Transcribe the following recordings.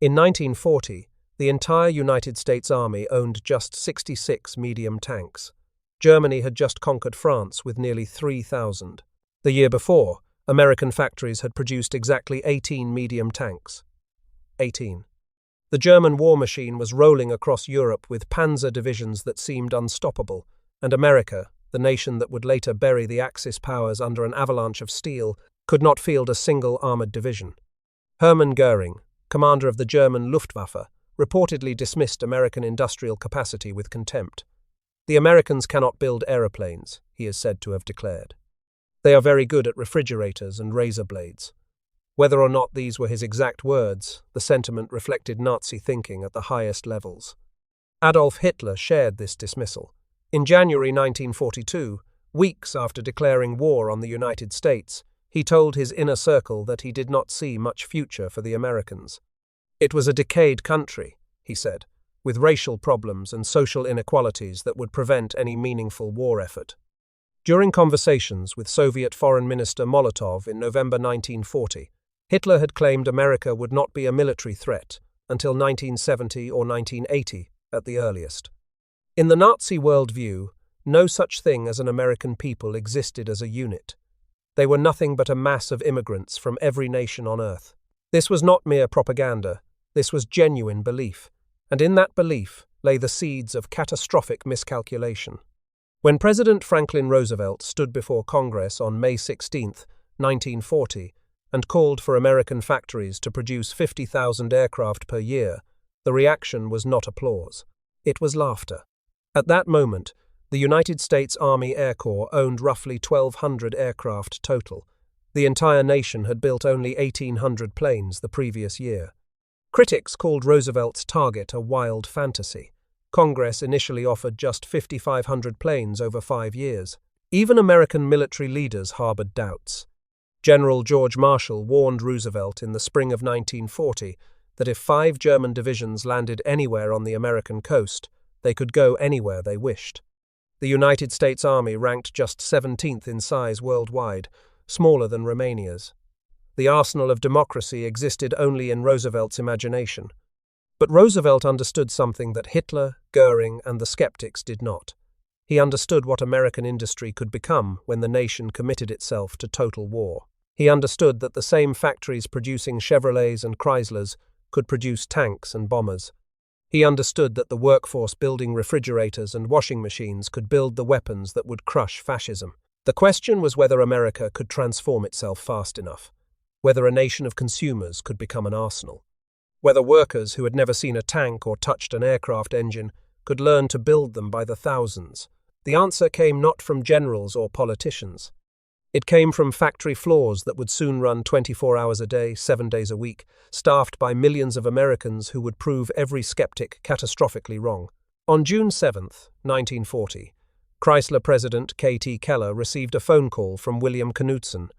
In 1940, the entire United States Army owned just 66 medium tanks. Germany had just conquered France with nearly 3,000. The year before, American factories had produced exactly 18 medium tanks. 18. The German war machine was rolling across Europe with panzer divisions that seemed unstoppable, and America, the nation that would later bury the Axis powers under an avalanche of steel, could not field a single armored division. Hermann Göring, commander of the German Luftwaffe, reportedly dismissed American industrial capacity with contempt. "The Americans cannot build aeroplanes," he is said to have declared. "They are very good at refrigerators and razor blades." Whether or not these were his exact words, the sentiment reflected Nazi thinking at the highest levels. Adolf Hitler shared this dismissal. In January 1942, weeks after declaring war on the United States, he told his inner circle that he did not see much future for the Americans. It was a decayed country, he said, with racial problems and social inequalities that would prevent any meaningful war effort. During conversations with Soviet Foreign Minister Molotov in November 1940, Hitler had claimed America would not be a military threat until 1970 or 1980 at the earliest. In the Nazi worldview, no such thing as an American people existed as a unit. They were nothing but a mass of immigrants from every nation on earth. This was not mere propaganda, this was genuine belief, and in that belief lay the seeds of catastrophic miscalculation. When President Franklin Roosevelt stood before Congress on May 16, 1940, and called for American factories to produce 50,000 aircraft per year, the reaction was not applause. It was laughter. At that moment, the United States Army Air Corps owned roughly 1,200 aircraft total. The entire nation had built only 1,800 planes the previous year. Critics called Roosevelt's target a wild fantasy. Congress initially offered just 5,500 planes over 5 years. Even American military leaders harbored doubts. General George Marshall warned Roosevelt in the spring of 1940 that if 5 German divisions landed anywhere on the American coast, they could go anywhere they wished. The United States Army ranked just 17th in size worldwide, smaller than Romania's. The arsenal of democracy existed only in Roosevelt's imagination. But Roosevelt understood something that Hitler, Göring, and the skeptics did not. He understood what American industry could become when the nation committed itself to total war. He understood that the same factories producing Chevrolets and Chryslers could produce tanks and bombers. He understood that the workforce building refrigerators and washing machines could build the weapons that would crush fascism. The question was whether America could transform itself fast enough, whether a nation of consumers could become an arsenal, whether workers who had never seen a tank or touched an aircraft engine could learn to build them by the thousands. The answer came not from generals or politicians. It came from factory floors that would soon run 24 hours a day, 7 days a week, staffed by millions of Americans who would prove every skeptic catastrophically wrong. On June 7, 1940, Chrysler President K.T. Keller received a phone call from William Knudsen,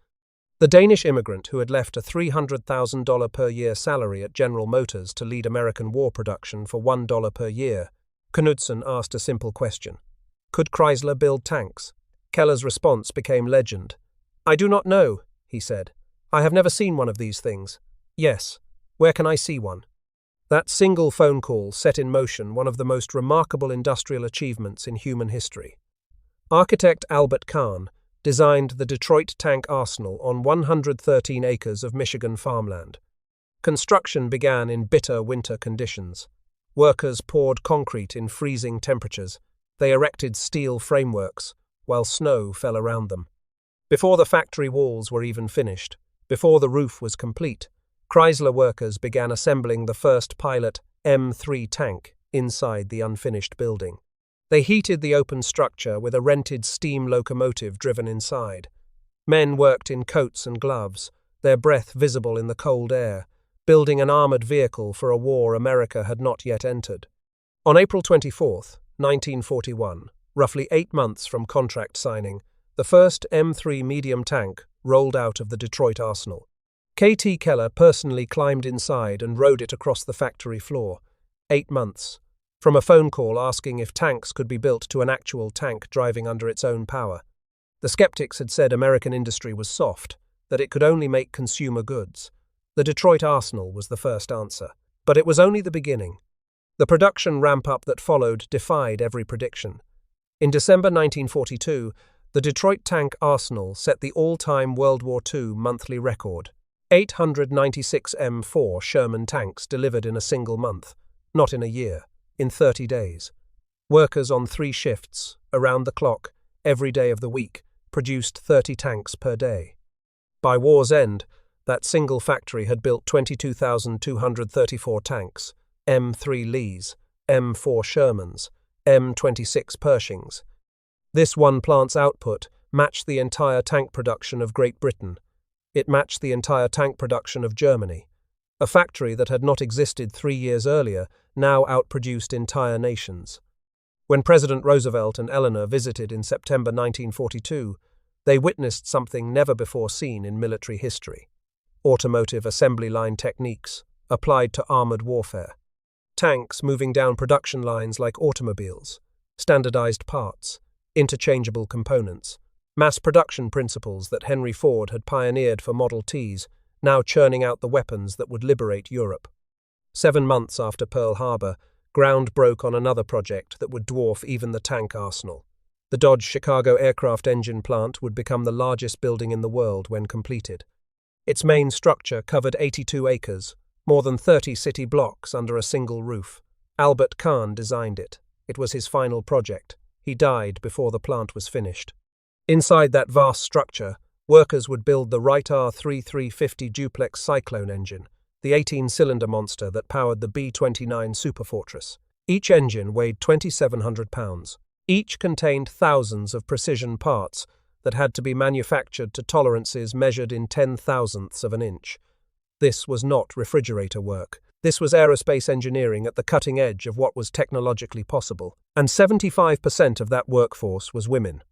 the Danish immigrant who had left a $300,000 per year salary at General Motors to lead American war production for $1 per year. Knudsen asked a simple question. Could Chrysler build tanks? Keller's response became legend. "I do not know," he said. "I have never seen one of these things." "Yes, where can I see one?" That single phone call set in motion one of the most remarkable industrial achievements in human history. Architect Albert Kahn designed the Detroit Tank Arsenal on 113 acres of Michigan farmland. Construction began in bitter winter conditions. Workers poured concrete in freezing temperatures. They erected steel frameworks, while snow fell around them. Before the factory walls were even finished, before the roof was complete, Chrysler workers began assembling the first pilot M3 tank inside the unfinished building. They heated the open structure with a rented steam locomotive driven inside. Men worked in coats and gloves, their breath visible in the cold air, building an armored vehicle for a war America had not yet entered. On April 24, 1941, roughly 8 months from contract signing, the first M3 medium tank rolled out of the Detroit arsenal. K.T. Keller personally climbed inside and rode it across the factory floor. 8 months. From a phone call asking if tanks could be built to an actual tank driving under its own power. The skeptics had said American industry was soft, that it could only make consumer goods. The Detroit arsenal was the first answer. But it was only the beginning. The production ramp-up that followed defied every prediction. In December 1942, the Detroit tank arsenal set the all-time World War II monthly record. 896 M4 Sherman tanks delivered in a single month, not in a year, in 30 days. Workers on 3 shifts, around the clock, every day of the week, produced 30 tanks per day. By war's end, that single factory had built 22,234 tanks, M3 Lees, M4 Shermans, M26 Pershings. This one plant's output matched the entire tank production of Great Britain. It matched the entire tank production of Germany. A factory that had not existed 3 years earlier now outproduced entire nations. When President Roosevelt and Eleanor visited in September 1942, they witnessed something never before seen in military history: automotive assembly line techniques applied to armored warfare. Tanks moving down production lines like automobiles, standardized parts, interchangeable components, mass production principles that Henry Ford had pioneered for Model Ts, now churning out the weapons that would liberate Europe. 7 months after Pearl Harbor, ground broke on another project that would dwarf even the tank arsenal. The Dodge Chicago aircraft engine plant would become the largest building in the world when completed. Its main structure covered 82 acres, more than 30 city blocks under a single roof. Albert Kahn designed it. It was his final project. He died before the plant was finished. Inside that vast structure, workers would build the Wright R3350 duplex Cyclone engine, the 18-cylinder monster that powered the B-29 Superfortress. Each engine weighed 2,700 pounds. Each contained thousands of precision parts that had to be manufactured to tolerances measured in 10,000ths of an inch. This was not refrigerator work. This was aerospace engineering at the cutting edge of what was technologically possible, and 75% of that workforce was women.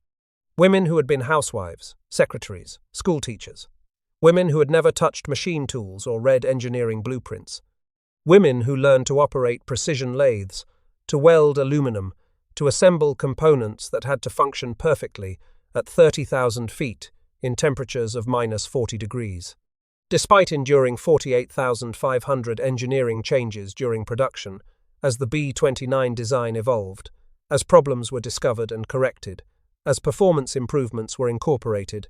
Women who had been housewives, secretaries, school teachers. Women who had never touched machine tools or read engineering blueprints. Women who learned to operate precision lathes, to weld aluminum, to assemble components that had to function perfectly at 30,000 feet in temperatures of -40 degrees. Despite enduring 48,500 engineering changes during production, as the B-29 design evolved, as problems were discovered and corrected, as performance improvements were incorporated,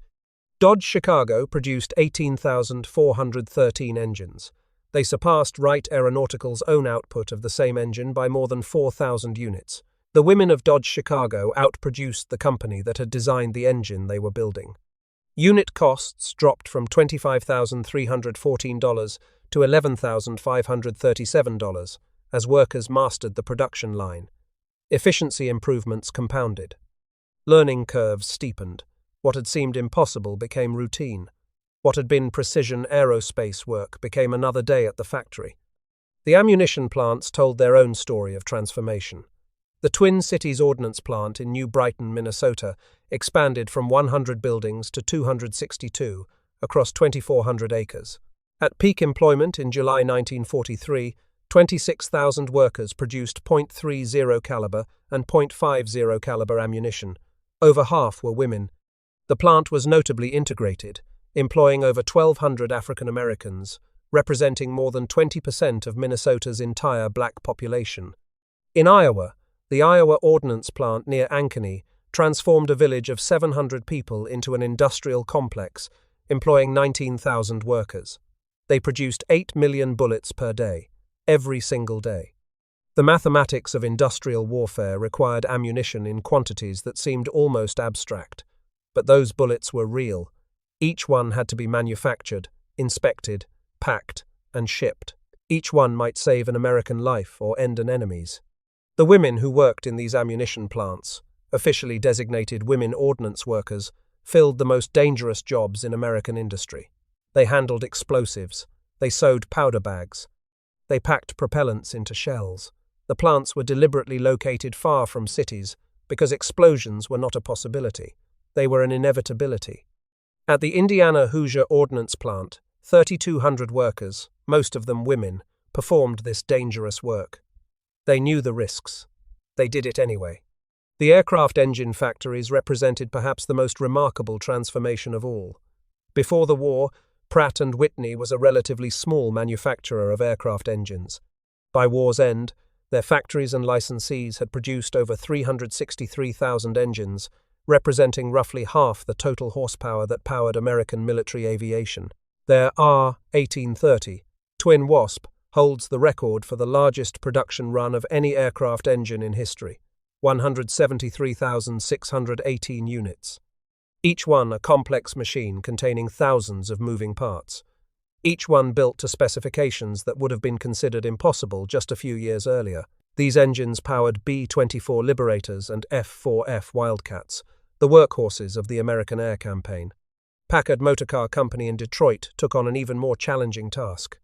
Dodge Chicago produced 18,413 engines. They surpassed Wright Aeronautical's own output of the same engine by more than 4,000 units. The women of Dodge Chicago outproduced the company that had designed the engine they were building. Unit costs dropped from $25,314 to $11,537 as workers mastered the production line. Efficiency improvements compounded. Learning curves steepened. What had seemed impossible became routine. What had been precision aerospace work became another day at the factory. The ammunition plants told their own story of transformation. The Twin Cities Ordnance Plant in New Brighton, Minnesota, expanded from 100 buildings to 262 across 2,400 acres. At peak employment in July 1943, 26,000 workers produced .30 caliber and .50 caliber ammunition. Over half were women. The plant was notably integrated, employing over 1,200 African Americans, representing more than 20% of Minnesota's entire black population. In Iowa, the Iowa Ordnance Plant near Ankeny transformed a village of 700 people into an industrial complex, employing 19,000 workers. They produced 8 million bullets per day, every single day. The mathematics of industrial warfare required ammunition in quantities that seemed almost abstract. But those bullets were real. Each one had to be manufactured, inspected, packed, and shipped. Each one might save an American life or end an enemy's. The women who worked in these ammunition plants, officially designated women ordnance workers, filled the most dangerous jobs in American industry. They handled explosives. They sewed powder bags. They packed propellants into shells. The plants were deliberately located far from cities because explosions were not a possibility. They were an inevitability. At the Indiana Hoosier Ordnance Plant, 3,200 workers, most of them women, performed this dangerous work. They knew the risks. They did it anyway. The aircraft engine factories represented perhaps the most remarkable transformation of all. Before the war, Pratt & Whitney was a relatively small manufacturer of aircraft engines. By war's end, their factories and licensees had produced over 363,000 engines, representing roughly half the total horsepower that powered American military aviation. Their R-1830 Twin Wasp holds the record for the largest production run of any aircraft engine in history, 173,618 units. Each one a complex machine containing thousands of moving parts. Each one built to specifications that would have been considered impossible just a few years earlier. These engines powered B-24 Liberators and F-4F Wildcats, the workhorses of the American Air Campaign. Packard Motor Car Company in Detroit took on an even more challenging task.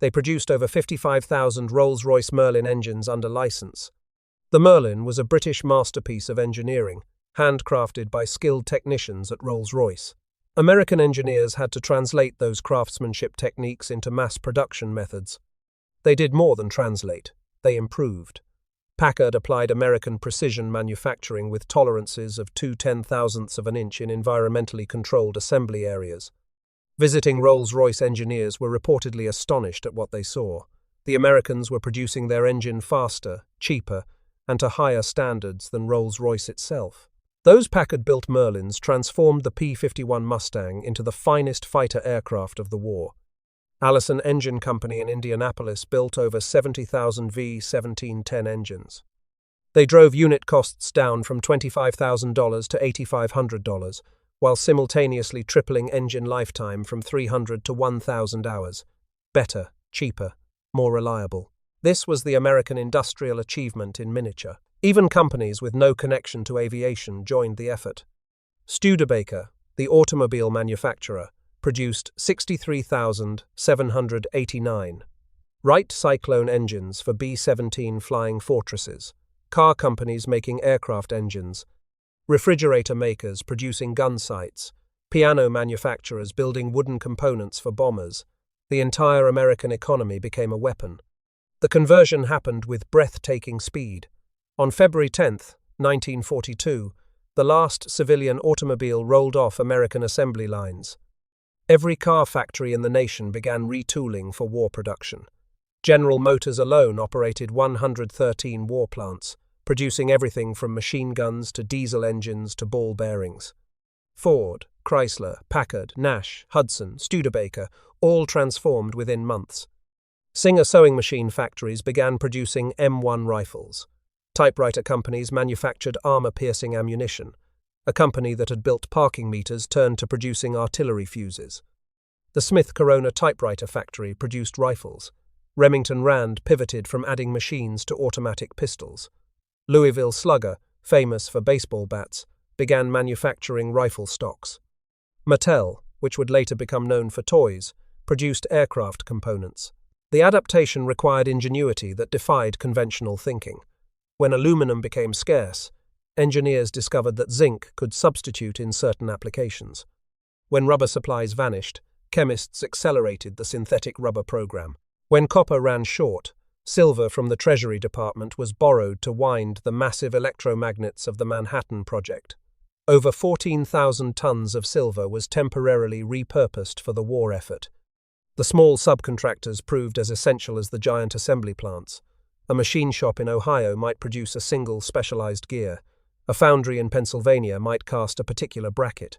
They produced over 55,000 Rolls-Royce Merlin engines under license. The Merlin was a British masterpiece of engineering, handcrafted by skilled technicians at Rolls-Royce. American engineers had to translate those craftsmanship techniques into mass production methods. They did more than translate, they improved. Packard applied American precision manufacturing with tolerances of 2/10,000ths of an inch in environmentally controlled assembly areas. Visiting Rolls-Royce engineers were reportedly astonished at what they saw. The Americans were producing their engine faster, cheaper, and to higher standards than Rolls-Royce itself. Those Packard-built Merlins transformed the P-51 Mustang into the finest fighter aircraft of the war. Allison Engine Company in Indianapolis built over 70,000 V-1710 engines. They drove unit costs down from $25,000 to $8,500, while simultaneously tripling engine lifetime from 300 to 1,000 hours. Better, cheaper, more reliable. This was the American industrial achievement in miniature. Even companies with no connection to aviation joined the effort. Studebaker, the automobile manufacturer, produced 63,789 Wright Cyclone engines for B-17 Flying Fortresses, car companies making aircraft engines, refrigerator makers producing gun sights, piano manufacturers building wooden components for bombers. The entire American economy became a weapon. The conversion happened with breathtaking speed. On February 10, 1942, the last civilian automobile rolled off American assembly lines. Every car factory in the nation began retooling for war production. General Motors alone operated 113 war plants, producing everything from machine guns to diesel engines to ball bearings. Ford, Chrysler, Packard, Nash, Hudson, Studebaker all transformed within months. Singer sewing machine factories began producing M1 rifles. Typewriter companies manufactured armor-piercing ammunition. A company that had built parking meters turned to producing artillery fuses. The Smith Corona typewriter factory produced rifles. Remington Rand pivoted from adding machines to automatic pistols. Louisville Slugger, famous for baseball bats, began manufacturing rifle stocks. Mattel, which would later become known for toys, produced aircraft components. The adaptation required ingenuity that defied conventional thinking. When aluminum became scarce, engineers discovered that zinc could substitute in certain applications. When rubber supplies vanished, chemists accelerated the synthetic rubber program. When copper ran short, silver from the Treasury Department was borrowed to wind the massive electromagnets of the Manhattan Project. Over 14,000 tons of silver was temporarily repurposed for the war effort. The small subcontractors proved as essential as the giant assembly plants. A machine shop in Ohio might produce a single specialized gear. A foundry in Pennsylvania might cast a particular bracket.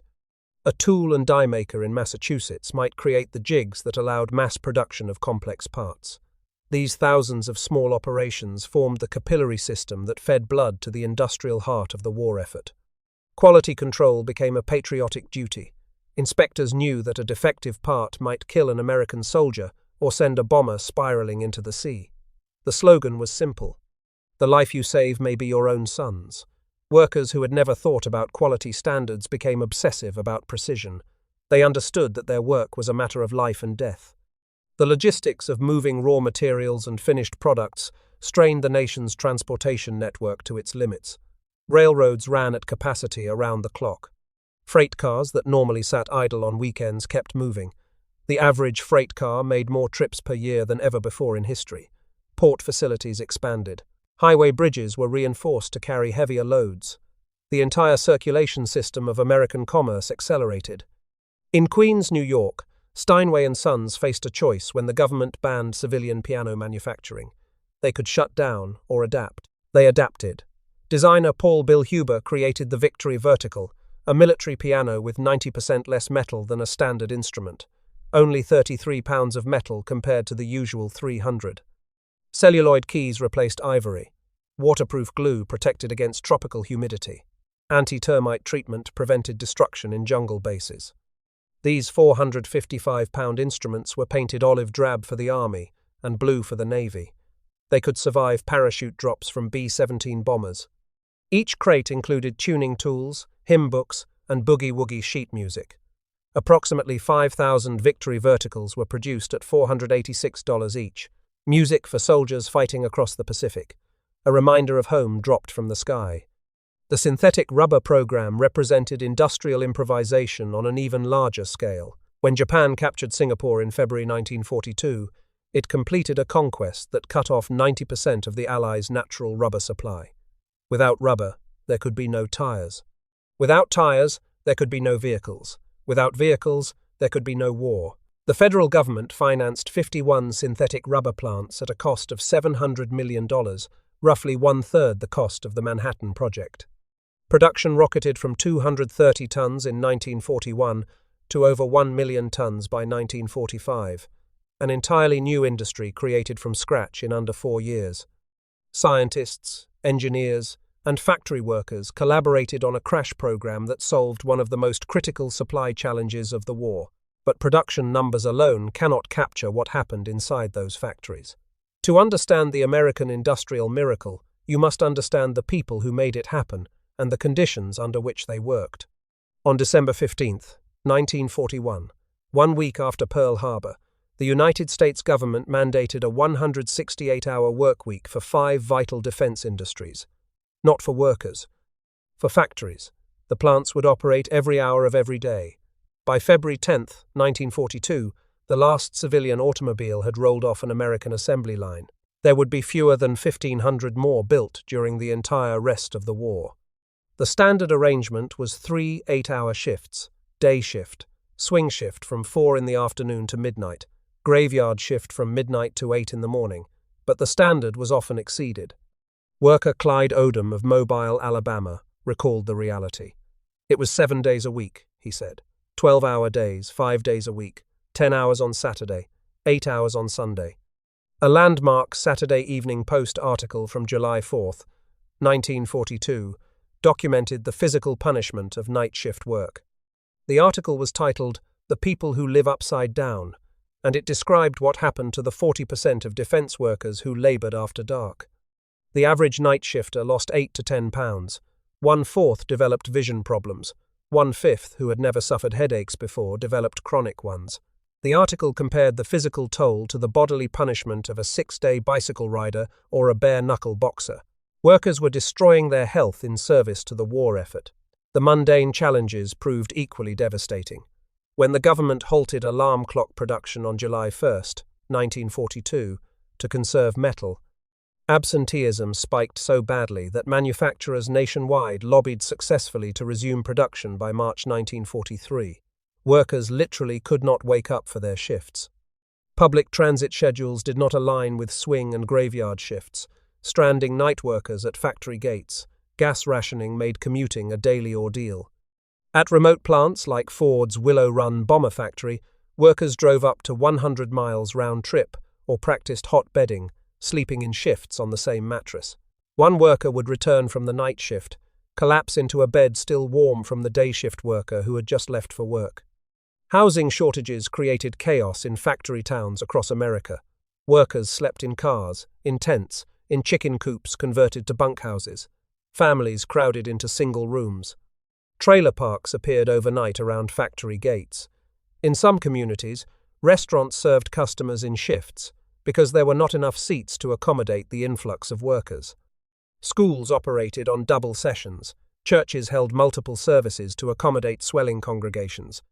A tool and die maker in Massachusetts might create the jigs that allowed mass production of complex parts. These thousands of small operations formed the capillary system that fed blood to the industrial heart of the war effort. Quality control became a patriotic duty. Inspectors knew that a defective part might kill an American soldier or send a bomber spiraling into the sea. The slogan was simple: "The life you save may be your own son's." Workers who had never thought about quality standards became obsessive about precision. They understood that their work was a matter of life and death. The logistics of moving raw materials and finished products strained the nation's transportation network to its limits. Railroads ran at capacity around the clock. Freight cars that normally sat idle on weekends kept moving. The average freight car made more trips per year than ever before in history. Port facilities expanded. Highway bridges were reinforced to carry heavier loads. The entire circulation system of American commerce accelerated. In Queens, New York, Steinway & Sons faced a choice when the government banned civilian piano manufacturing. They could shut down or adapt. They adapted. Designer Paul Bill Huber created the Victory Vertical, a military piano with 90% less metal than a standard instrument. Only 33 pounds of metal compared to the usual 300. Celluloid keys replaced ivory. Waterproof glue protected against tropical humidity. Anti-termite treatment prevented destruction in jungle bases. These 455-pound instruments were painted olive drab for the Army and blue for the Navy. They could survive parachute drops from B-17 bombers. Each crate included tuning tools, hymn books, and boogie-woogie sheet music. Approximately 5,000 Victory Verticals were produced at $486 each. Music for soldiers fighting across the Pacific. A reminder of home dropped from the sky. The synthetic rubber program represented industrial improvisation on an even larger scale. When Japan captured Singapore in February 1942, it completed a conquest that cut off 90% of the Allies' natural rubber supply. Without rubber, there could be no tires. Without tires, there could be no vehicles. Without vehicles, there could be no war. The federal government financed 51 synthetic rubber plants at a cost of $700 million, roughly one-third the cost of the Manhattan Project. Production rocketed from 230 tons in 1941 to over 1 million tons by 1945, an entirely new industry created from scratch in under 4 years. Scientists, engineers, and factory workers collaborated on a crash program that solved one of the most critical supply challenges of the war. But production numbers alone cannot capture what happened inside those factories. To understand the American industrial miracle, you must understand the people who made it happen and the conditions under which they worked. On December 15, 1941, 1 week after Pearl Harbor, the United States government mandated a 168-hour work week for 5 vital defense industries. Not for workers. For factories. The plants would operate every hour of every day. By February 10, 1942, the last civilian automobile had rolled off an American assembly line. There would be fewer than 1,500 more built during the entire rest of the war. The standard arrangement was 3 8-hour shifts: day shift, swing shift from 4 in the afternoon to midnight, graveyard shift from midnight to 8 in the morning, but the standard was often exceeded. Worker Clyde Odom of Mobile, Alabama, recalled the reality. It was 7 days a week, he said. 12-hour days, 5 days a week, 10 hours on Saturday, 8 hours on Sunday. A landmark Saturday Evening Post article from July 4, 1942, documented the physical punishment of night shift work. The article was titled, "The People Who Live Upside Down," and it described what happened to the 40% of defense workers who labored after dark. The average night shifter lost 8 to 10 pounds. 1/4 developed vision problems. 1/5, who had never suffered headaches before, developed chronic ones. The article compared the physical toll to the bodily punishment of a 6-day bicycle rider or a bare-knuckle boxer. Workers were destroying their health in service to the war effort. The mundane challenges proved equally devastating. When the government halted alarm clock production on July 1, 1942, to conserve metal, absenteeism spiked so badly that manufacturers nationwide lobbied successfully to resume production by March 1943. Workers literally could not wake up for their shifts. Public transit schedules did not align with swing and graveyard shifts, stranding night workers at factory gates. Gas rationing made commuting a daily ordeal. At remote plants like Ford's Willow Run bomber factory, workers drove up to 100 miles round trip or practiced hot bedding, sleeping in shifts on the same mattress. One worker would return from the night shift, collapse into a bed still warm from the day shift worker who had just left for work. Housing shortages created chaos in factory towns across America. Workers slept in cars, in tents, in chicken coops converted to bunkhouses. Families crowded into single rooms. Trailer parks appeared overnight around factory gates. In some communities, restaurants served customers in shifts, because there were not enough seats to accommodate the influx of workers. Schools operated on double sessions. Churches held multiple services to accommodate swelling congregations.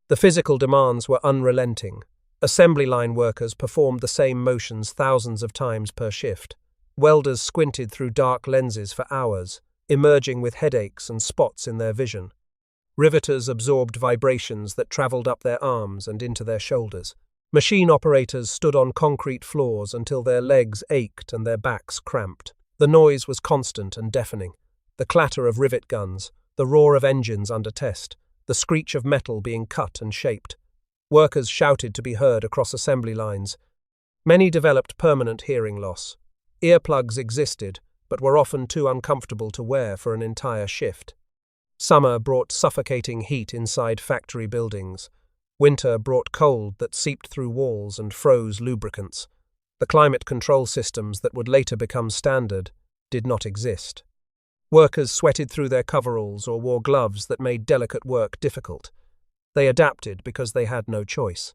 The physical demands were unrelenting. Assembly line workers performed the same motions thousands of times per shift. Welders squinted through dark lenses for hours, emerging with headaches and spots in their vision. Riveters absorbed vibrations that traveled up their arms and into their shoulders. Machine operators stood on concrete floors until their legs ached and their backs cramped. The noise was constant and deafening. The clatter of rivet guns, the roar of engines under test, the screech of metal being cut and shaped. Workers shouted to be heard across assembly lines. Many developed permanent hearing loss. Earplugs existed, but were often too uncomfortable to wear for an entire shift. Summer brought suffocating heat inside factory buildings. Winter brought cold that seeped through walls and froze lubricants. The climate control systems that would later become standard did not exist. Workers sweated through their coveralls or wore gloves that made delicate work difficult. They adapted because they had no choice.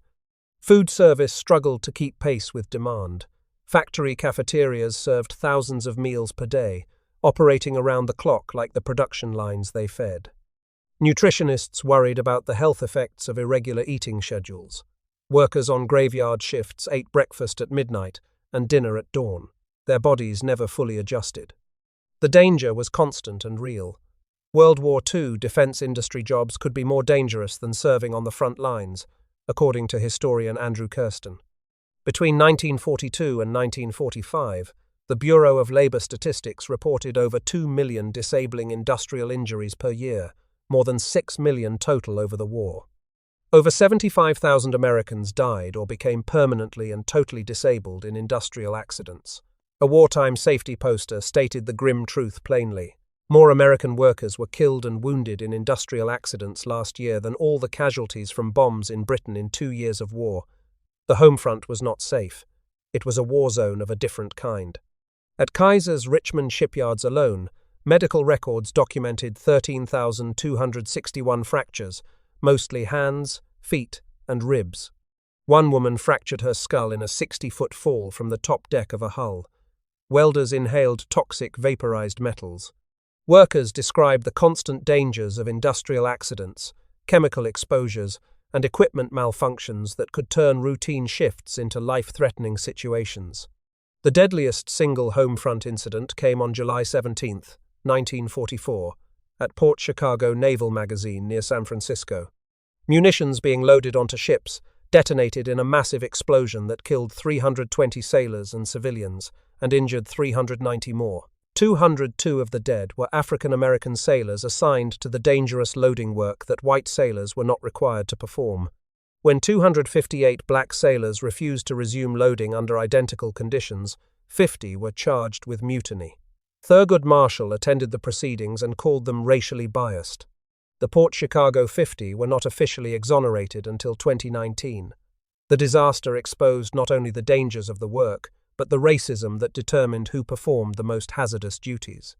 Food service struggled to keep pace with demand. Factory cafeterias served thousands of meals per day, operating around the clock like the production lines they fed. Nutritionists worried about the health effects of irregular eating schedules. Workers on graveyard shifts ate breakfast at midnight and dinner at dawn. Their bodies never fully adjusted. The danger was constant and real. World War II defense industry jobs could be more dangerous than serving on the front lines, according to historian Andrew Kirsten. Between 1942 and 1945, the Bureau of Labor Statistics reported over 2 million disabling industrial injuries per year, more than 6 million total over the war. Over 75,000 Americans died or became permanently and totally disabled in industrial accidents. A wartime safety poster stated the grim truth plainly. More American workers were killed and wounded in industrial accidents last year than all the casualties from bombs in Britain in 2 years of war. The home front was not safe. It was a war zone of a different kind. At Kaiser's Richmond shipyards alone, medical records documented 13,261 fractures, mostly hands, feet, and ribs. One woman fractured her skull in a 60-foot fall from the top deck of a hull. Welders inhaled toxic vaporized metals. Workers described the constant dangers of industrial accidents, chemical exposures, and equipment malfunctions that could turn routine shifts into life-threatening situations. The deadliest single home front incident came on July 17, 1944, at Port Chicago Naval Magazine near San Francisco. Munitions being loaded onto ships detonated in a massive explosion that killed 320 sailors and civilians and injured 390 more. 202 of the dead were African American sailors assigned to the dangerous loading work that white sailors were not required to perform. When 258 black sailors refused to resume loading under identical conditions, 50 were charged with mutiny. Thurgood Marshall attended the proceedings and called them racially biased. The Port Chicago 50 were not officially exonerated until 2019. The disaster exposed not only the dangers of the work, but the racism that determined who performed the most hazardous duties.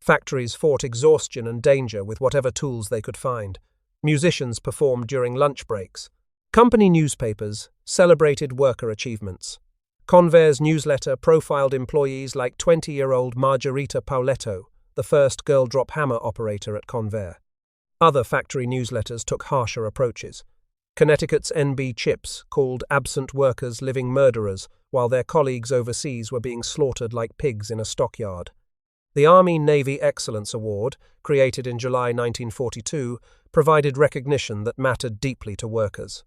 Factories fought exhaustion and danger with whatever tools they could find. Musicians performed during lunch breaks. Company newspapers celebrated worker achievements. Convair's newsletter profiled employees like 20-year-old Margarita Pauletto, the first girl drop hammer operator at Convair. Other factory newsletters took harsher approaches. Connecticut's NB Chips called absent workers living murderers, while their colleagues overseas were being slaughtered like pigs in a stockyard. The Army-Navy Excellence Award, created in July 1942, provided recognition that mattered deeply to workers.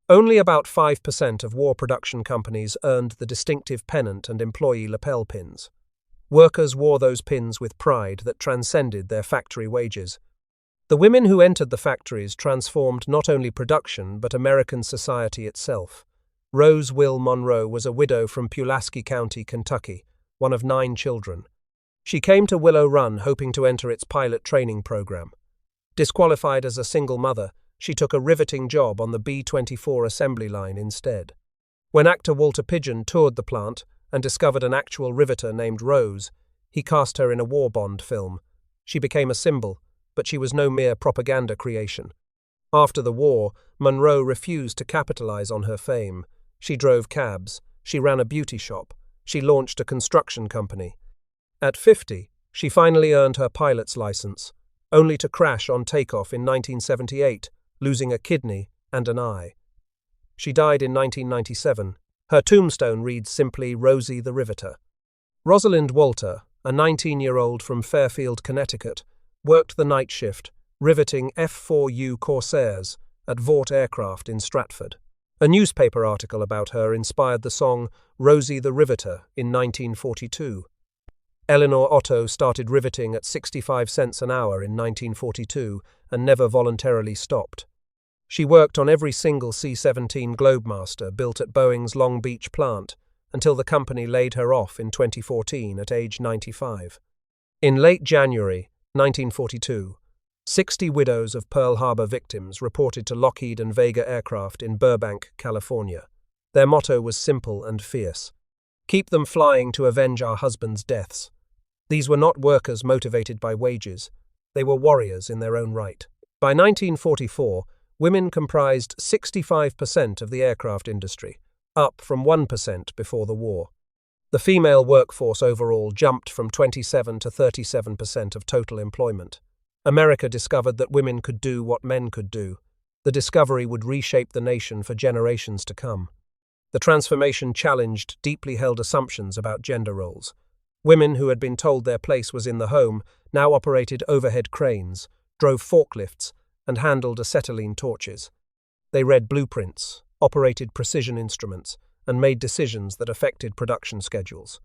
Only about 5% of war production companies earned the distinctive pennant and employee lapel pins. Workers wore those pins with pride that transcended their factory wages. The women who entered the factories transformed not only production but American society itself. Rose Will Monroe was a widow from Pulaski County, Kentucky, one of 9 children. She came to Willow Run hoping to enter its pilot training program. Disqualified as a single mother, she took a riveting job on the B-24 assembly line instead. When actor Walter Pidgeon toured the plant and discovered an actual riveter named Rose, he cast her in a war bond film. She became a symbol, but she was no mere propaganda creation. After the war, Monroe refused to capitalize on her fame. She drove cabs, she ran a beauty shop, she launched a construction company. At 50, she finally earned her pilot's license, only to crash on takeoff in 1978, losing a kidney and an eye. She died in 1997. Her tombstone reads simply Rosie the Riveter. Rosalind Walter, a 19-year-old from Fairfield, Connecticut, worked the night shift, riveting F-4U Corsairs at Vought Aircraft in Stratford. A newspaper article about her inspired the song Rosie the Riveter in 1942. Eleanor Otto started riveting at 65 cents an hour in 1942 and never voluntarily stopped. She worked on every single C-17 Globemaster built at Boeing's Long Beach plant until the company laid her off in 2014 at age 95. In late January 1942, 60 widows of Pearl Harbor victims reported to Lockheed and Vega Aircraft in Burbank, California. Their motto was simple and fierce: "Keep them flying to avenge our husbands' deaths." These were not workers motivated by wages. They were warriors in their own right. By 1944, women comprised 65% of the aircraft industry, up from 1% before the war. The female workforce overall jumped from 27 to 37% of total employment. America discovered that women could do what men could do. The discovery would reshape the nation for generations to come. The transformation challenged deeply held assumptions about gender roles. Women who had been told their place was in the home now operated overhead cranes, drove forklifts, and handled acetylene torches. They read blueprints, operated precision instruments, and made decisions that affected production schedules.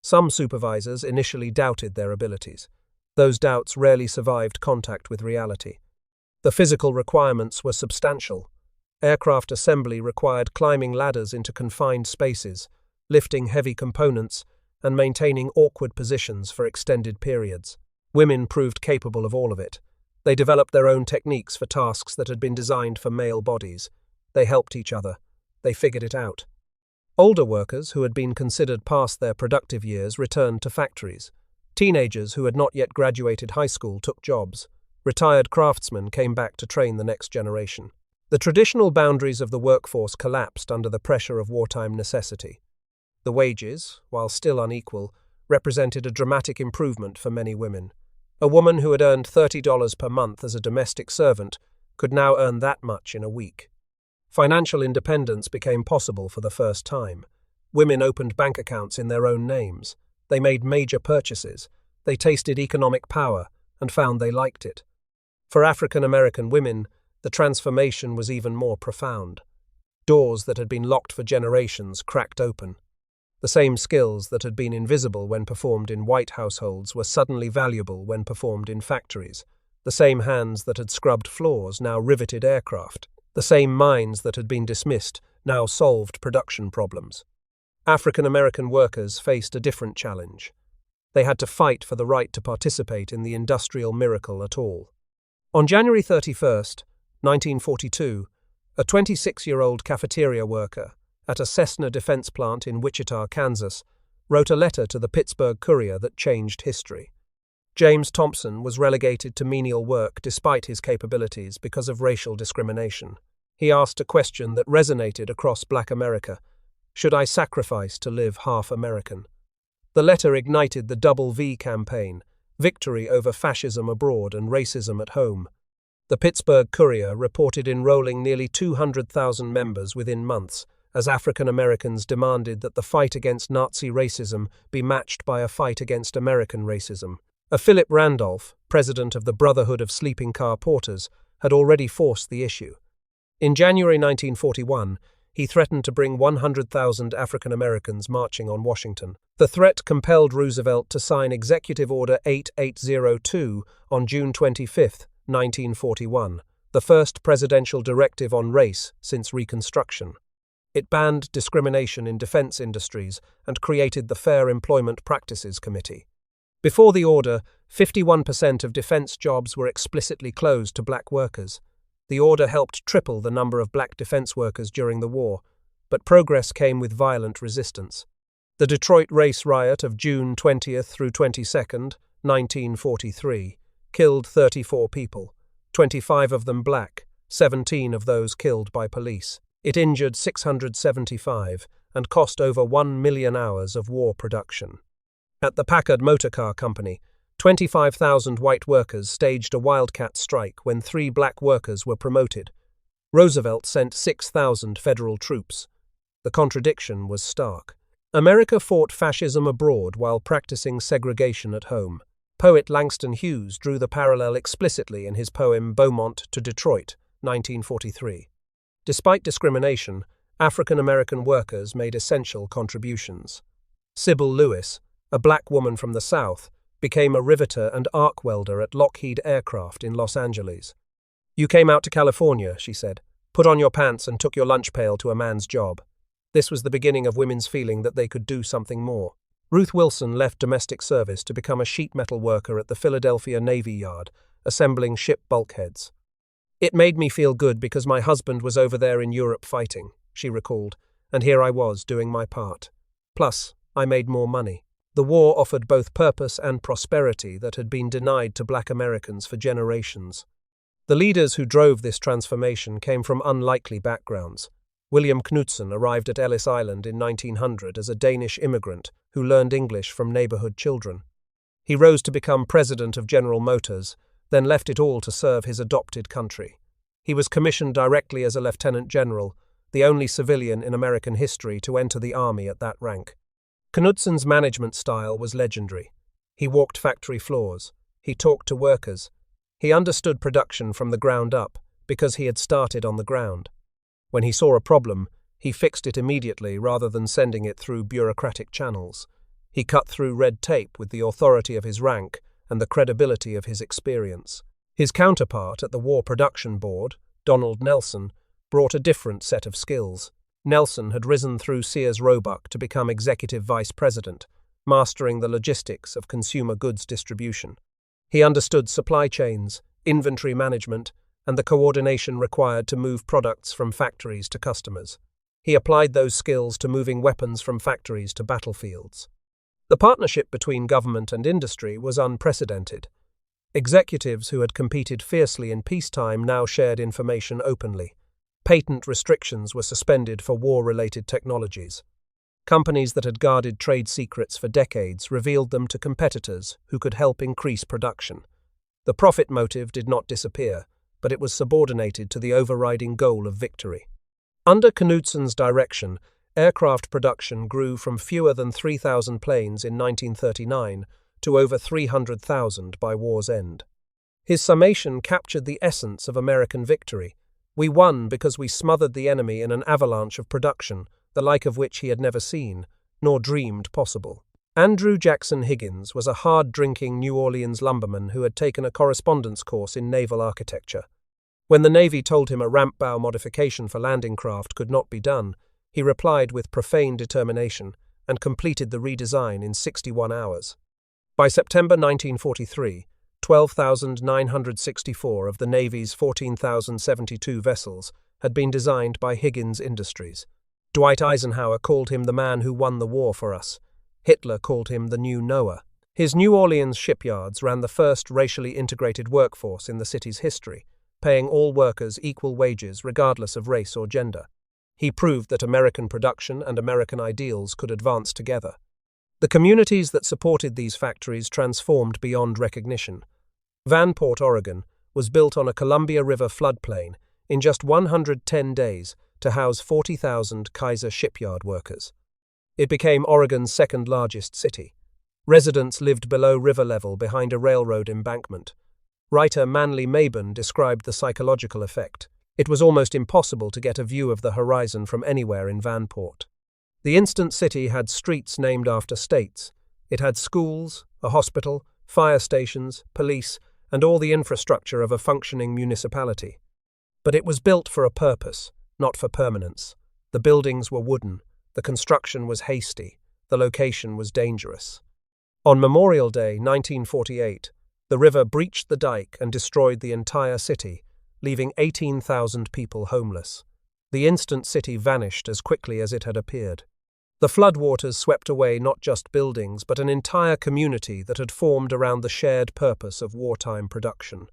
Some supervisors initially doubted their abilities. Those doubts rarely survived contact with reality. The physical requirements were substantial. Aircraft assembly required climbing ladders into confined spaces, lifting heavy components, and maintaining awkward positions for extended periods. Women proved capable of all of it. They developed their own techniques for tasks that had been designed for male bodies. They helped each other. They figured it out. Older workers who had been considered past their productive years returned to factories. Teenagers who had not yet graduated high school took jobs. Retired craftsmen came back to train the next generation. The traditional boundaries of the workforce collapsed under the pressure of wartime necessity. The wages, while still unequal, represented a dramatic improvement for many women. A woman who had earned $30 per month as a domestic servant could now earn that much in a week. Financial independence became possible for the first time. Women opened bank accounts in their own names. They made major purchases. They tasted economic power and found they liked it. For African American women, the transformation was even more profound. Doors that had been locked for generations cracked open. The same skills that had been invisible when performed in white households were suddenly valuable when performed in factories. The same hands that had scrubbed floors now riveted aircraft. The same minds that had been dismissed now solved production problems. African American workers faced a different challenge. They had to fight for the right to participate in the industrial miracle at all. On January 31st, 1942, a 26-year-old cafeteria worker at a Cessna defense plant in Wichita, Kansas, wrote a letter to the Pittsburgh Courier that changed history. James Thompson was relegated to menial work despite his capabilities because of racial discrimination. He asked a question that resonated across Black America: should I sacrifice to live half American? The letter ignited the Double V campaign, victory over fascism abroad and racism at home. The Pittsburgh Courier reported enrolling nearly 200,000 members within months, as African Americans demanded that the fight against Nazi racism be matched by a fight against American racism. A Philip Randolph, president of the Brotherhood of Sleeping Car Porters, had already forced the issue. In January 1941, he threatened to bring 100,000 African Americans marching on Washington. The threat compelled Roosevelt to sign Executive Order 8802 on June 25, 1941, the first presidential directive on race since Reconstruction. It banned discrimination in defense industries and created the Fair Employment Practices Committee. Before the order, 51% of defense jobs were explicitly closed to black workers. The order helped triple the number of black defense workers during the war, but progress came with violent resistance. The Detroit race riot of June 20th through 22nd, 1943, killed 34 people, 25 of them black, 17 of those killed by police. It injured 675 and cost over 1 million hours of war production. At the Packard Motor Car Company, 25,000 white workers staged a wildcat strike when 3 black workers were promoted. Roosevelt sent 6,000 federal troops. The contradiction was stark. America fought fascism abroad while practicing segregation at home. Poet Langston Hughes drew the parallel explicitly in his poem Beaumont to Detroit, 1943. Despite discrimination, African-American workers made essential contributions. Sybil Lewis, a black woman from the South, became a riveter and arc welder at Lockheed Aircraft in Los Angeles. "You came out to California," she said, "put on your pants and took your lunch pail to a man's job." This was the beginning of women's feeling that they could do something more. Ruth Wilson left domestic service to become a sheet metal worker at the Philadelphia Navy Yard, assembling ship bulkheads. "It made me feel good because my husband was over there in Europe fighting," she recalled, "and here I was doing my part. Plus, I made more money." The war offered both purpose and prosperity that had been denied to black Americans for generations. The leaders who drove this transformation came from unlikely backgrounds. William Knudsen arrived at Ellis Island in 1900 as a Danish immigrant who learned English from neighborhood children. He rose to become president of General Motors, then left it all to serve his adopted country. He was commissioned directly as a lieutenant general, the only civilian in American history to enter the army at that rank. Knudsen's management style was legendary. He walked factory floors. He talked to workers. He understood production from the ground up because he had started on the ground. When he saw a problem, he fixed it immediately rather than sending it through bureaucratic channels. He cut through red tape with the authority of his rank and the credibility of his experience. His counterpart at the War Production Board, Donald Nelson, brought a different set of skills. Nelson had risen through Sears Roebuck to become executive vice president, mastering the logistics of consumer goods distribution. He understood supply chains, inventory management, and the coordination required to move products from factories to customers. He applied those skills to moving weapons from factories to battlefields. The partnership between government and industry was unprecedented. Executives who had competed fiercely in peacetime now shared information openly. Patent restrictions were suspended for war-related technologies. Companies that had guarded trade secrets for decades revealed them to competitors who could help increase production. The profit motive did not disappear, but it was subordinated to the overriding goal of victory. Under Knudsen's direction, aircraft production grew from fewer than 3,000 planes in 1939 to over 300,000 by war's end. His summation captured the essence of American victory. "We won because we smothered the enemy in an avalanche of production, the like of which he had never seen, nor dreamed possible." Andrew Jackson Higgins was a hard-drinking New Orleans lumberman who had taken a correspondence course in naval architecture. When the Navy told him a ramp bow modification for landing craft could not be done, he replied with profane determination and completed the redesign in 61 hours. By September 1943, 12,964 of the Navy's 14,072 vessels had been designed by Higgins Industries. Dwight Eisenhower called him the man who won the war for us. Hitler called him the new Noah. His New Orleans shipyards ran the first racially integrated workforce in the city's history, paying all workers equal wages regardless of race or gender. He proved that American production and American ideals could advance together. The communities that supported these factories transformed beyond recognition. Vanport, Oregon, was built on a Columbia River floodplain in just 110 days to house 40,000 Kaiser shipyard workers. It became Oregon's second-largest city. Residents lived below river level behind a railroad embankment. Writer Manly Mabon described the psychological effect. It was almost impossible to get a view of the horizon from anywhere in Vanport. The instant city had streets named after states. It had schools, a hospital, fire stations, police, and all the infrastructure of a functioning municipality. But it was built for a purpose, not for permanence. The buildings were wooden, the construction was hasty, the location was dangerous. On Memorial Day 1948, the river breached the dike and destroyed the entire city, leaving 18,000 people homeless. The instant city vanished as quickly as it had appeared. The floodwaters swept away not just buildings, but an entire community that had formed around the shared purpose of wartime production.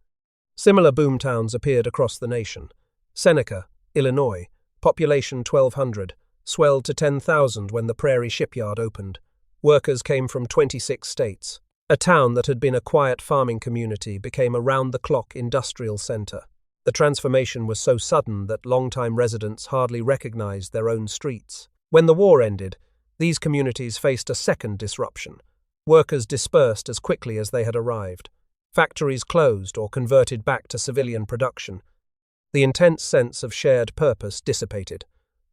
Similar boomtowns appeared across the nation. Seneca, Illinois, population 1,200, swelled to 10,000 when the Prairie Shipyard opened. Workers came from 26 states. A town that had been a quiet farming community became a round-the-clock industrial center. The transformation was so sudden that longtime residents hardly recognized their own streets. When the war ended, these communities faced a second disruption. Workers dispersed as quickly as they had arrived. Factories closed or converted back to civilian production. The intense sense of shared purpose dissipated.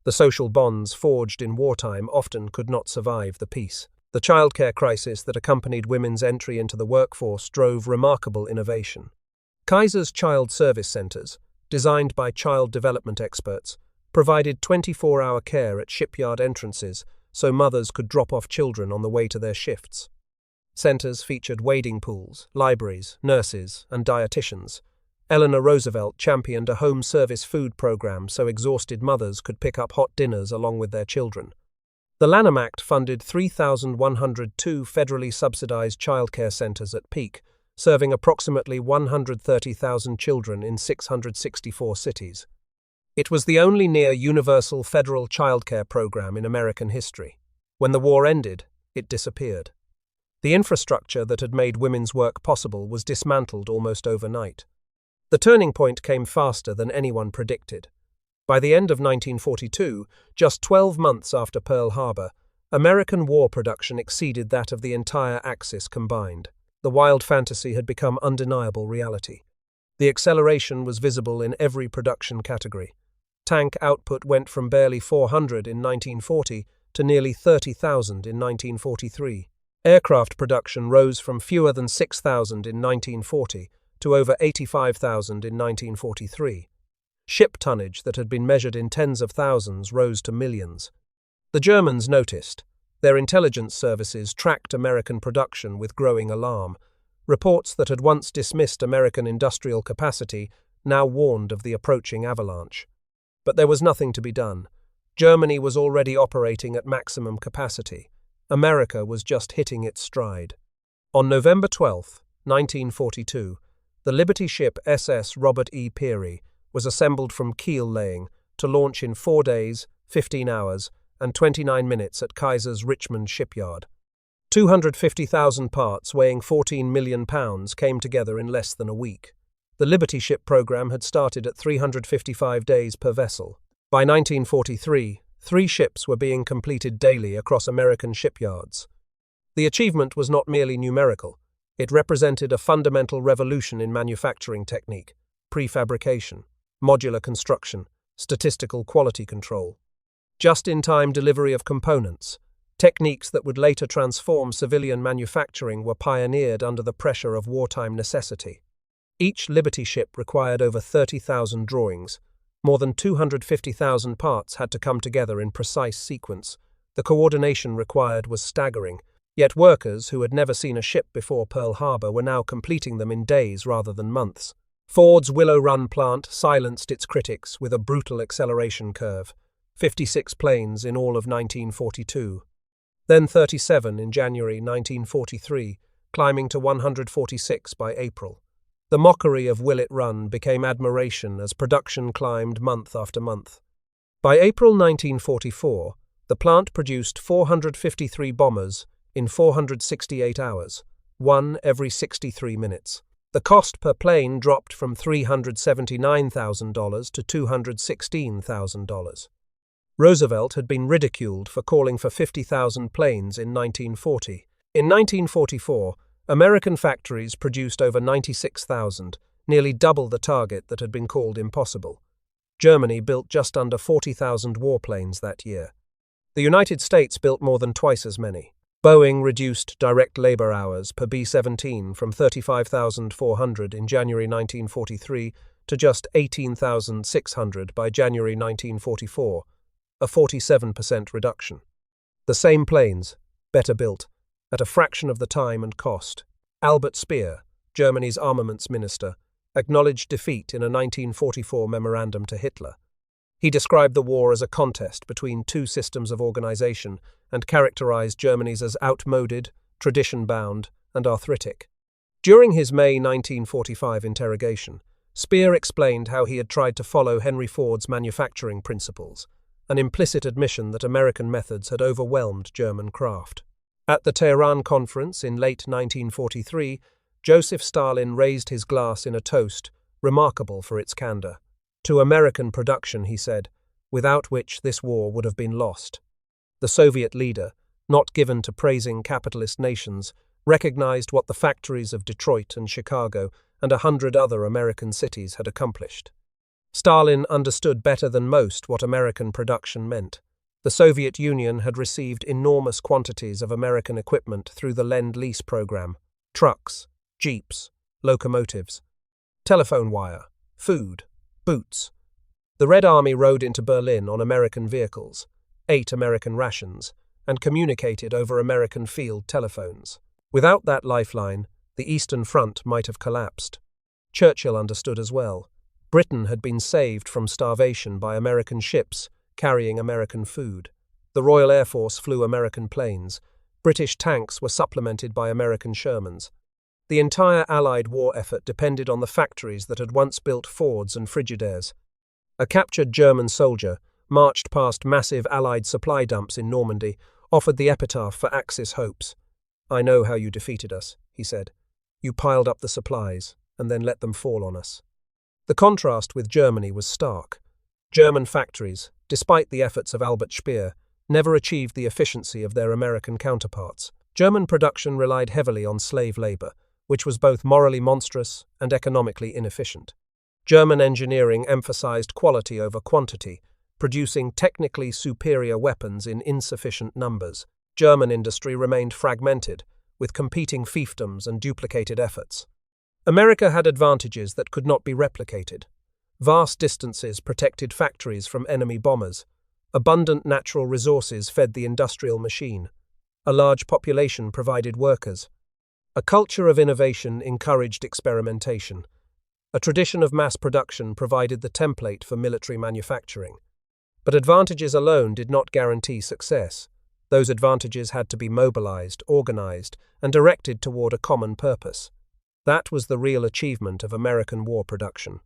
The social bonds forged in wartime often could not survive the peace. The childcare crisis that accompanied women's entry into the workforce drove remarkable innovation. Kaiser's child service centers, designed by child development experts, provided 24-hour care at shipyard entrances so mothers could drop off children on the way to their shifts. Centers featured wading pools, libraries, nurses, and dietitians. Eleanor Roosevelt championed a home service food program so exhausted mothers could pick up hot dinners along with their children. The Lanham Act funded 3,102 federally subsidized childcare centers at peak, serving approximately 130,000 children in 664 cities. It was the only near-universal federal childcare program in American history. When the war ended, it disappeared. The infrastructure that had made women's work possible was dismantled almost overnight. The turning point came faster than anyone predicted. By the end of 1942, just 12 months after Pearl Harbor, American war production exceeded that of the entire Axis combined. The wild fantasy had become undeniable reality. The acceleration was visible in every production category. Tank output went from barely 400 in 1940 to nearly 30,000 in 1943. Aircraft production rose from fewer than 6,000 in 1940 to over 85,000 in 1943. Ship tonnage that had been measured in tens of thousands rose to millions. The Germans noticed. Their intelligence services tracked American production with growing alarm. Reports that had once dismissed American industrial capacity now warned of the approaching avalanche. But there was nothing to be done. Germany was already operating at maximum capacity. America was just hitting its stride. On November 12, 1942, the Liberty ship SS Robert E. Peary was assembled from keel laying to launch in 4 days, 15 hours, and 29 minutes at Kaiser's Richmond shipyard. 250,000 parts weighing 14 million pounds came together in less than a week. The Liberty ship program had started at 355 days per vessel. By 1943, 3 ships were being completed daily across American shipyards. The achievement was not merely numerical. It represented a fundamental revolution in manufacturing technique, prefabrication, modular construction, statistical quality control. Just-in-time delivery of components, techniques that would later transform civilian manufacturing, were pioneered under the pressure of wartime necessity. Each Liberty ship required over 30,000 drawings. More than 250,000 parts had to come together in precise sequence. The coordination required was staggering, yet workers who had never seen a ship before Pearl Harbor were now completing them in days rather than months. Ford's Willow Run plant silenced its critics with a brutal acceleration curve. 56 planes in all of 1942. Then 37 in January 1943, climbing to 146 by April. The mockery of Will It Run became admiration as production climbed month after month. By April 1944, the plant produced 453 bombers in 468 hours, one every 63 minutes. The cost per plane dropped from $379,000 to $216,000. Roosevelt had been ridiculed for calling for 50,000 planes in 1940. In 1944, American factories produced over 96,000, nearly double the target that had been called impossible. Germany built just under 40,000 warplanes that year. The United States built more than twice as many. Boeing reduced direct labor hours per B-17 from 35,400 in January 1943 to just 18,600 by January 1944, a 47% reduction. The same planes, better built, at a fraction of the time and cost. Albert Speer, Germany's armaments minister, acknowledged defeat in a 1944 memorandum to Hitler. He described the war as a contest between two systems of organization and characterized Germany's as outmoded, tradition-bound, and arthritic. During his May 1945 interrogation, Speer explained how he had tried to follow Henry Ford's manufacturing principles, an implicit admission that American methods had overwhelmed German craft. At the Tehran Conference in late 1943, Joseph Stalin raised his glass in a toast, remarkable for its candor. To American production, he said, without which this war would have been lost. The Soviet leader, not given to praising capitalist nations, recognized what the factories of Detroit and Chicago and 100 other American cities had accomplished. Stalin understood better than most what American production meant. The Soviet Union had received enormous quantities of American equipment through the Lend-Lease program: trucks, jeeps, locomotives, telephone wire, food, boots. The Red Army rode into Berlin on American vehicles, ate American rations, and communicated over American field telephones. Without that lifeline, the Eastern Front might have collapsed. Churchill understood as well. Britain had been saved from starvation by American ships carrying American food. The Royal Air Force flew American planes. British tanks were supplemented by American Shermans. The entire Allied war effort depended on the factories that had once built Fords and Frigidaires. A captured German soldier marched past massive Allied supply dumps in Normandy, offered the epitaph for Axis hopes. "I know how you defeated us," he said. "You piled up the supplies and then let them fall on us." The contrast with Germany was stark. German factories, despite the efforts of Albert Speer, never achieved the efficiency of their American counterparts. German production relied heavily on slave labor, which was both morally monstrous and economically inefficient. German engineering emphasized quality over quantity, producing technically superior weapons in insufficient numbers. German industry remained fragmented, with competing fiefdoms and duplicated efforts. America had advantages that could not be replicated. Vast distances protected factories from enemy bombers. Abundant natural resources fed the industrial machine. A large population provided workers. A culture of innovation encouraged experimentation. A tradition of mass production provided the template for military manufacturing. But advantages alone did not guarantee success. Those advantages had to be mobilized, organized, and directed toward a common purpose. That was the real achievement of American war production.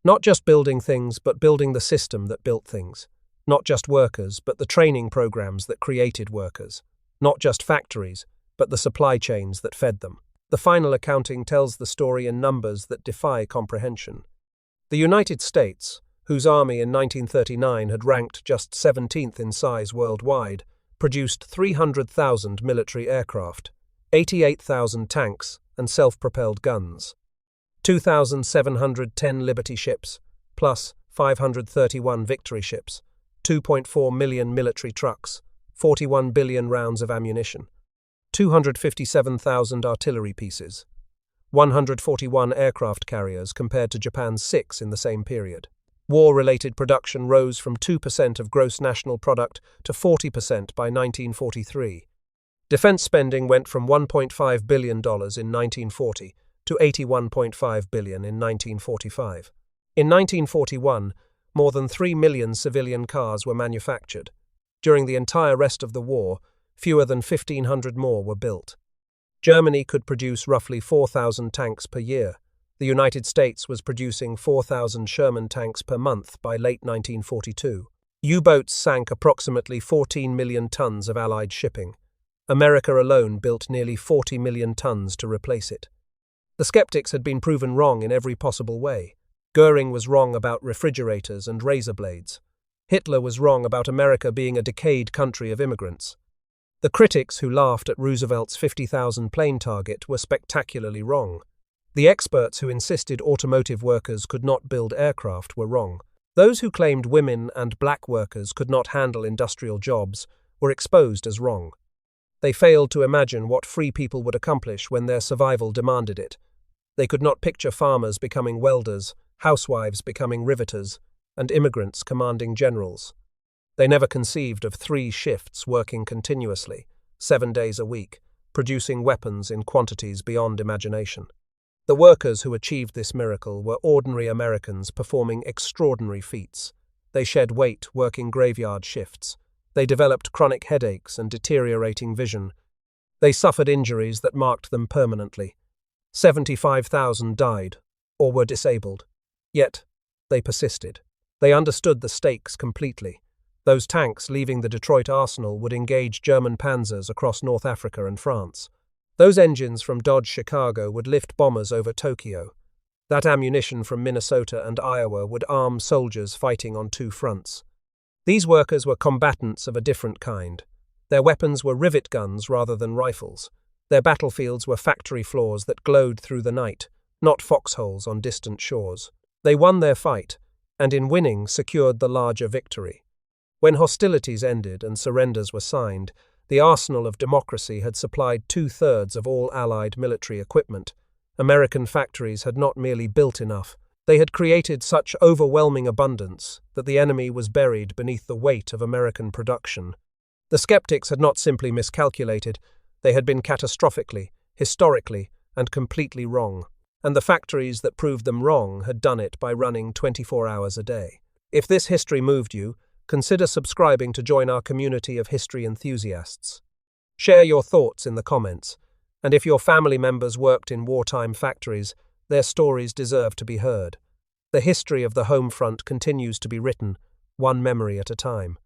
Not just building things, but building the system that built things. Not just workers, but the training programs that created workers. Not just factories, but the supply chains that fed them. The final accounting tells the story in numbers that defy comprehension. The United States, whose army in 1939 had ranked just 17th in size worldwide, produced 300,000 military aircraft, 88,000 tanks and self-propelled guns, 2,710 Liberty ships, plus 531 Victory ships, 2.4 million military trucks, 41 billion rounds of ammunition, 257,000 artillery pieces, 141 aircraft carriers compared to Japan's 6 in the same period. War-related production rose from 2% of gross national product to 40% by 1943. Defense spending went from $1.5 billion in 1940 to $81.5 billion in 1945. In 1941, more than 3 million civilian cars were manufactured. During the entire rest of the war, fewer than 1,500 more were built. Germany could produce roughly 4,000 tanks per year. The United States was producing 4,000 Sherman tanks per month by late 1942. U-boats sank approximately 14 million tons of Allied shipping. America alone built nearly 40 million tons to replace it. The skeptics had been proven wrong in every possible way. Goering was wrong about refrigerators and razor blades. Hitler was wrong about America being a decayed country of immigrants. The critics who laughed at Roosevelt's 50,000 plane target were spectacularly wrong. The experts who insisted automotive workers could not build aircraft were wrong. Those who claimed women and black workers could not handle industrial jobs were exposed as wrong. They failed to imagine what free people would accomplish when their survival demanded it. They could not picture farmers becoming welders, housewives becoming riveters, and immigrants commanding generals. They never conceived of 3 shifts working continuously, 7 days a week, producing weapons in quantities beyond imagination. The workers who achieved this miracle were ordinary Americans performing extraordinary feats. They shed weight working graveyard shifts. They developed chronic headaches and deteriorating vision. They suffered injuries that marked them permanently. 75,000 died or were disabled. Yet, they persisted. They understood the stakes completely. Those tanks leaving the Detroit arsenal would engage German panzers across North Africa and France. Those engines from Dodge Chicago would lift bombers over Tokyo. That ammunition from Minnesota and Iowa would arm soldiers fighting on 2 fronts. These workers were combatants of a different kind. Their weapons were rivet guns rather than rifles. Their battlefields were factory floors that glowed through the night, not foxholes on distant shores. They won their fight, and in winning secured the larger victory. When hostilities ended and surrenders were signed, the arsenal of democracy had supplied 2/3 of all Allied military equipment. American factories had not merely built enough, they had created such overwhelming abundance that the enemy was buried beneath the weight of American production. The skeptics had not simply miscalculated, they had been catastrophically, historically, and completely wrong. And the factories that proved them wrong had done it by running 24 hours a day. If this history moved you, consider subscribing to join our community of history enthusiasts. Share your thoughts in the comments, and if your family members worked in wartime factories, their stories deserve to be heard. The history of the home front continues to be written, one memory at a time.